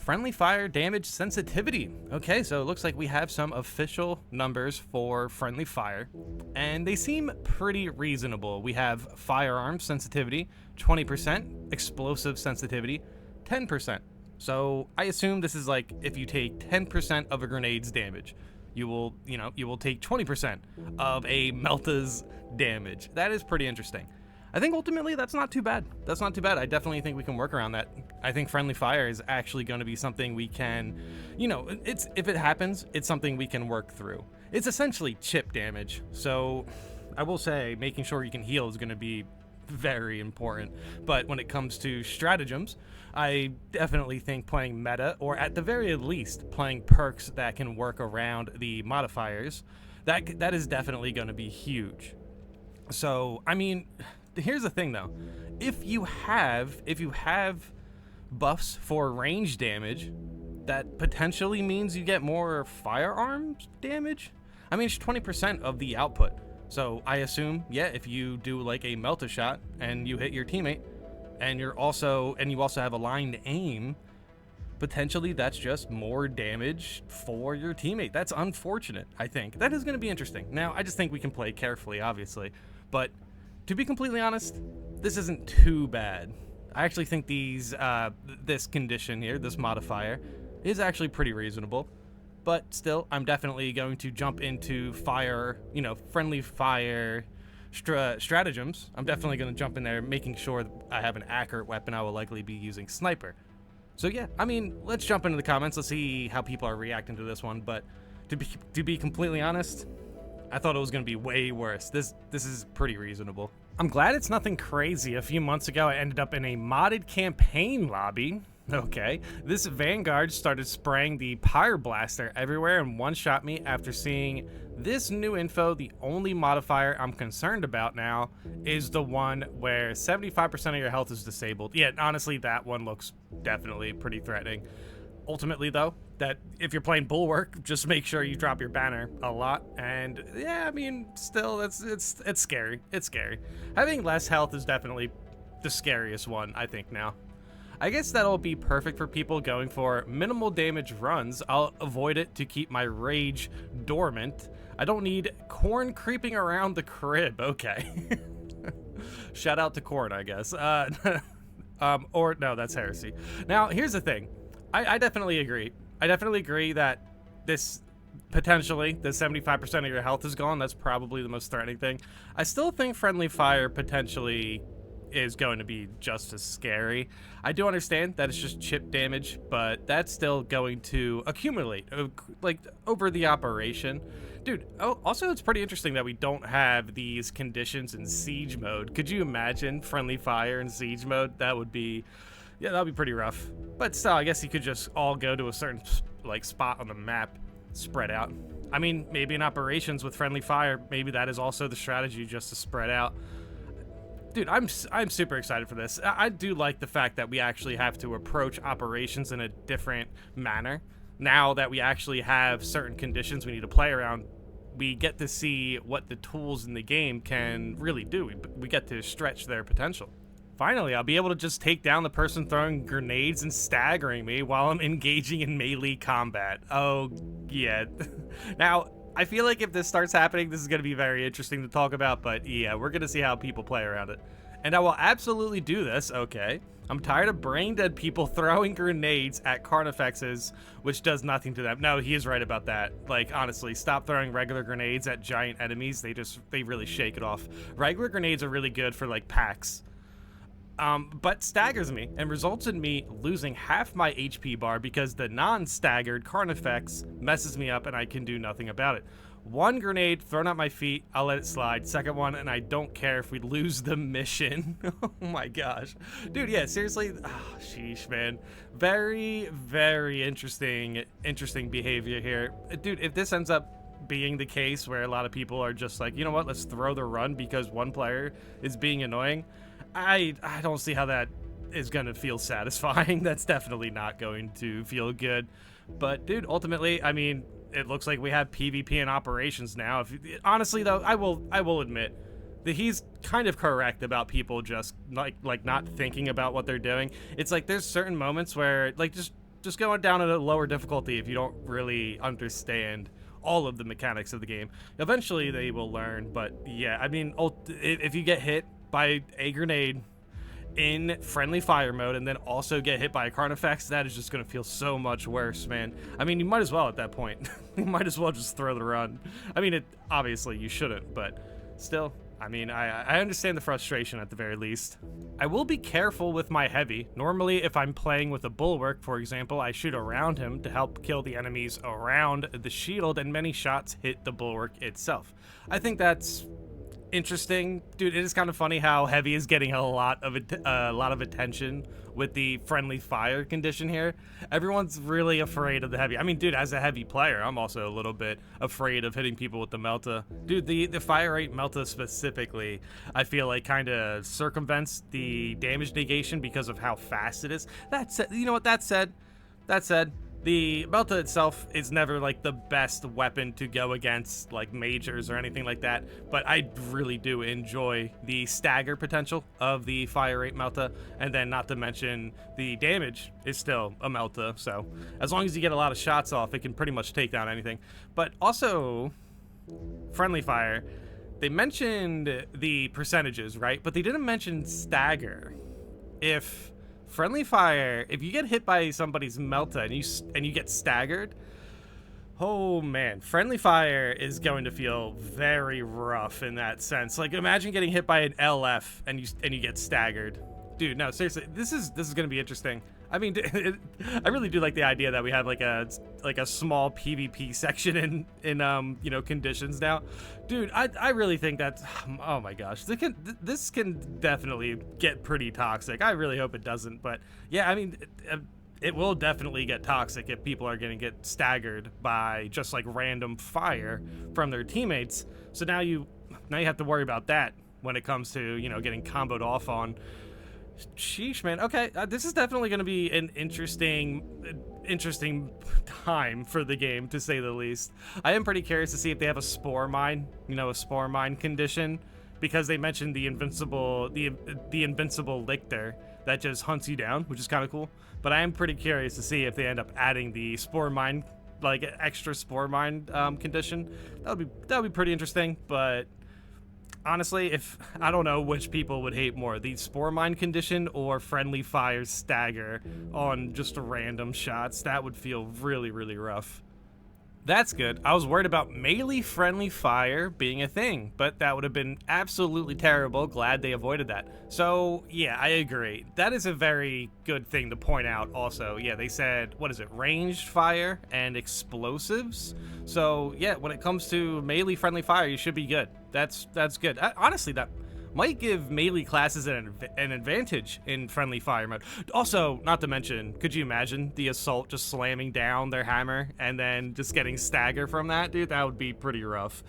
friendly fire damage sensitivity. Okay, so it looks like we have some official numbers for friendly fire, and they seem pretty reasonable. We have firearm sensitivity, 20%, explosive sensitivity, 10%. So I assume this is like if you take 10% of a grenade's damage, you will take 20% of a melta's damage. That is pretty interesting. I think ultimately that's not too bad. That's not too bad. I definitely think we can work around that. I think friendly fire is actually going to be something we can, if it happens, it's something we can work through. It's essentially chip damage. So I will say making sure you can heal is going to be very important. But when it comes to stratagems, I definitely think playing meta, or at the very least playing perks that can work around the modifiers, that is definitely going to be huge. So, I mean, here's the thing though. If you have buffs for range damage, that potentially means you get more firearms damage. I mean, it's 20% of the output. So I assume, yeah, if you do like a melta shot and you hit your teammate, and you also have aligned aim, potentially that's just more damage for your teammate. That's unfortunate, I think. That is going to be interesting. Now, I just think we can play carefully, obviously. But to be completely honest, this isn't too bad. I actually think this condition here, this modifier, is actually pretty reasonable. But still, I'm definitely going to jump into friendly fire stratagems. I'm definitely going to jump in there, making sure that I have an accurate weapon. I will likely be using sniper. So yeah, I mean, let's jump into the comments. Let's see how people are reacting to this one. But to be completely honest, I thought it was going to be way worse. This is pretty reasonable. I'm glad it's nothing crazy. A few months ago, I ended up in a modded campaign lobby. Okay, this Vanguard started spraying the Pyre Blaster everywhere and one-shot me. After seeing this new info, the only modifier I'm concerned about now is the one where 75% of your health is disabled. Yeah, honestly, that one looks definitely pretty threatening. Ultimately, though, that if you're playing Bulwark, just make sure you drop your banner a lot. And yeah, I mean, still, it's scary. It's scary. Having less health is definitely the scariest one, I think, now. I guess that'll be perfect for people going for minimal damage runs. I'll avoid it to keep my rage dormant. I don't need corn creeping around the crib. Okay. Shout out to corn, I guess. Or no, that's heresy. Now, here's the thing. I definitely agree. I definitely agree that this potentially the 75% of your health is gone. That's probably the most threatening thing. I still think friendly fire potentially is going to be just as scary. I do understand that it's just chip damage, but that's still going to accumulate like over the operation. Dude, also it's pretty interesting that we don't have these conditions in siege mode. Could you imagine friendly fire in siege mode? That would be, yeah, that'd be pretty rough. But still, I guess you could just all go to a certain like spot on the map, spread out. I mean, maybe in operations with friendly fire, maybe that is also the strategy, just to spread out. Dude, I'm super excited for this. I do like the fact that we actually have to approach operations in a different manner. Now that we actually have certain conditions we need to play around, we get to see what the tools in the game can really do. We get to stretch their potential. Finally, I'll be able to just take down the person throwing grenades and staggering me while I'm engaging in melee combat. Oh, yeah. Now, I feel like if this starts happening, this is going to be very interesting to talk about, but yeah, we're going to see how people play around it. And I will absolutely do this, okay? I'm tired of brain dead people throwing grenades at Carnifexes, which does nothing to them. No, he is right about that. Like, honestly, stop throwing regular grenades at giant enemies. They really shake it off. Regular grenades are really good for, like, packs. But staggers me and results in me losing half my HP bar because the non-staggered Carnifex messes me up and I can do nothing about it. One grenade thrown at my feet, I'll let it slide. Second one, and I don't care if we lose the mission. Oh my gosh. Dude, yeah, seriously. Oh, sheesh, man. Very, very interesting behavior here. Dude, if this ends up being the case where a lot of people are just like, you know what, let's throw the run because one player is being annoying, I don't see how that is going to feel satisfying. That's definitely not going to feel good. But, dude, ultimately, I mean, it looks like we have PvP in operations now. Honestly, though, I will admit that he's kind of correct about people just, like not thinking about what they're doing. It's like there's certain moments where, like, just just going down at a lower difficulty if you don't really understand all of the mechanics of the game. Eventually they will learn, but yeah, I mean, if you get hit by a grenade in friendly fire mode and then also get hit by a Carnifex, that is just going to feel so much worse, man. I mean, you might as well at that point. You might as well just throw the run. I mean, obviously you shouldn't, but still, I mean, I understand the frustration at the very least. I will be careful with my heavy. Normally, if I'm playing with a bulwark, for example, I shoot around him to help kill the enemies around the shield, and many shots hit the bulwark itself. I think that's interesting, dude. It is kind of funny how heavy is getting a lot of attention with the friendly fire condition here. Everyone's really afraid of the heavy. I mean, dude, as a heavy player, I'm also a little bit afraid of hitting people with the Melta. Dude, the fire rate Melta specifically, I feel like kind of circumvents the damage negation because of how fast it is. That said, you know what? That said, the Melta itself is never like the best weapon to go against like majors or anything like that, but I really do enjoy the stagger potential of the fire rate Melta, and then not to mention the damage is still a Melta, so as long as you get a lot of shots off, it can pretty much take down anything. But also, friendly fire, they mentioned the percentages, right? But they didn't mention stagger. If friendly fire, if you get hit by somebody's Melta and you get staggered, oh man, friendly fire is going to feel very rough in that sense. Like, imagine getting hit by an LF and you get staggered. Dude, no, seriously, this is going to be interesting. I mean, I really do like the idea that we have like a small PvP section in you know, conditions now. Dude, I really think that's, oh my gosh, this can definitely get pretty toxic. I really hope it doesn't, but yeah, I mean, it will definitely get toxic if people are going to get staggered by just like random fire from their teammates. So now you have to worry about that when it comes to, you know, getting comboed off on. Sheesh, man. Okay, this is definitely going to be an interesting time for the game, to say the least. I am pretty curious to see if they have a spore mine, you know, a spore mine condition, because they mentioned the invincible lictor that just hunts you down, which is kind of cool. But I am pretty curious to see if they end up adding the spore mine, like extra spore mine condition. That would be pretty interesting, but honestly, I don't know which people would hate more, the spore mine condition or friendly fire stagger on just random shots. That would feel really, really rough. That's good. I was worried about melee friendly fire being a thing, but that would have been absolutely terrible. Glad they avoided that. So yeah, I agree. That is a very good thing to point out also. Yeah, they said, what is it, ranged fire and explosives? So yeah, when it comes to melee friendly fire, you should be good. That's good. Honestly, that might give melee classes an advantage in friendly fire mode. Also, not to mention, could you imagine the assault just slamming down their hammer and then just getting stagger from that? Dude, that would be pretty rough.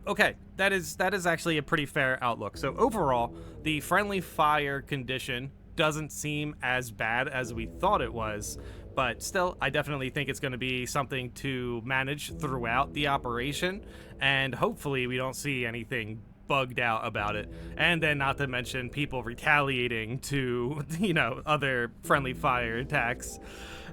Okay, that is actually a pretty fair outlook. So overall, the friendly fire condition doesn't seem as bad as we thought it was, but still, I definitely think it's going to be something to manage throughout the operation, and hopefully we don't see anything bugged out about it. And then not to mention people retaliating to, you know, other friendly fire attacks.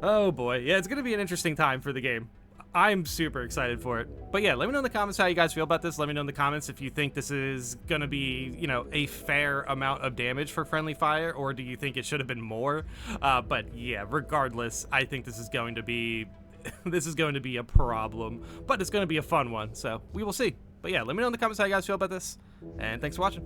Oh boy, yeah, it's gonna be an interesting time for the game. I'm super excited for it. But yeah, let me know in the comments how you guys feel about this. Let me know in the comments if you think this is gonna be, you know, a fair amount of damage for friendly fire, or do you think it should have been more? But yeah, regardless, I think this is going to be a problem, but it's going to be a fun one, so we will see. But yeah, let me know in the comments how you guys feel about this, and thanks for watching.